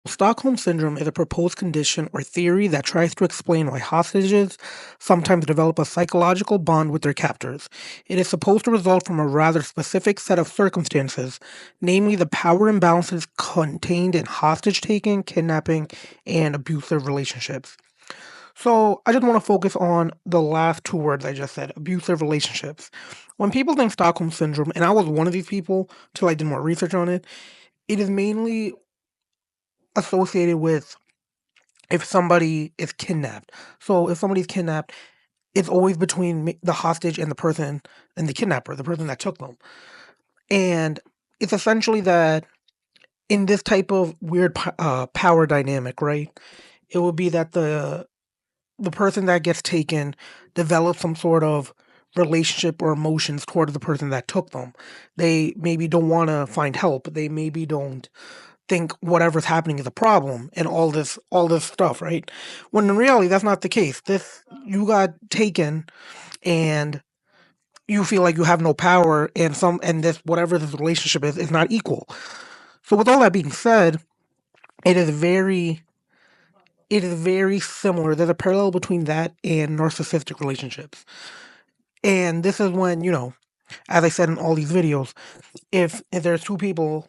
Stockholm Syndrome is a proposed condition or theory that tries to explain why hostages sometimes develop a psychological bond with their captors. It is supposed to result from a rather specific set of circumstances, namely the power imbalances contained in hostage taking, kidnapping, and abusive relationships. So, I just want to focus on the last two words I just said, abusive relationships. When people think Stockholm Syndrome, and I was one of these people till I did more research on it, it is mainly associated with if somebody is kidnapped. So if somebody's kidnapped, it's always between the hostage and the person and the kidnapper, the person that took them. And it's essentially that in this type of weird power dynamic, right? It would be that the person that gets taken develops some sort of relationship or emotions toward the person that took them. They maybe don't want to find help. They maybe don't think whatever's happening is a problem and all this stuff, right? When in reality that's not the case. This You got taken and you feel like you have no power and this whatever this relationship is not equal. So with all that being said, it is very it is very similar. There's a parallel between that and narcissistic relationships. And this is when, as I said in all these videos, if there's two people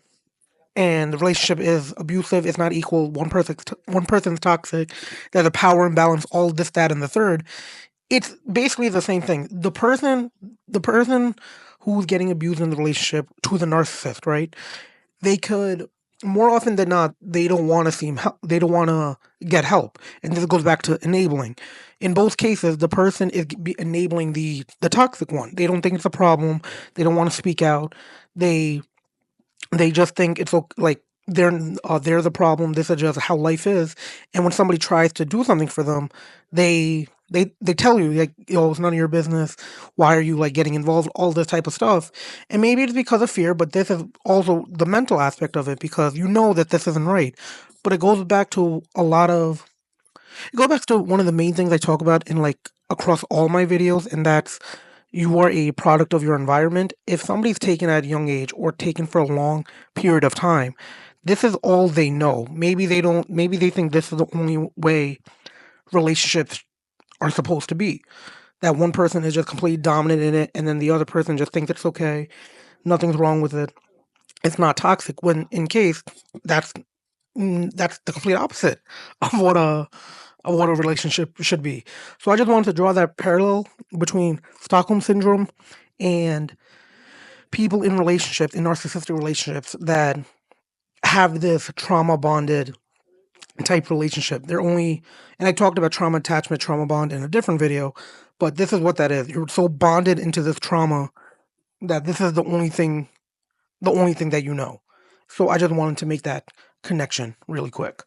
and the relationship is abusive, it's not equal, one person's toxic, there's a power imbalance, all this, that, and the third. It's basically the same thing. The person who's getting abused in the relationship to the narcissist, right? They could, more often than not, they don't want to seem help. They don't want to get help, and this goes back to enabling. In both cases, the person is enabling the toxic one. They don't think it's a problem. They don't want to speak out. They they just think it's okay, like they're the problem. This is just how life is. And when somebody tries to do something for them, they tell you like, it's none of your business. Why are you like getting involved? All this type of stuff. And maybe it's because of fear, but this is also the mental aspect of it because you know that this isn't right. But it goes back to one of the main things I talk about in like across all my videos, and that's you are a product of your environment. If somebody's taken at a young age or taken for a long period of time, this is all they know. Maybe they think this is the only way relationships are supposed to be. That one person is just completely dominant in it, and then the other person just thinks it's okay, nothing's wrong with it. It's not toxic. When in case that's that's the complete opposite of what a relationship should be. So I just wanted to draw that parallel between Stockholm syndrome and people in relationships, in narcissistic relationships that have this trauma bonded type relationship. And I talked about trauma attachment, trauma bond in a different video, but this is what that is. You're so bonded into this trauma that this is the only thing that you know. So I just wanted to make that connection really quick.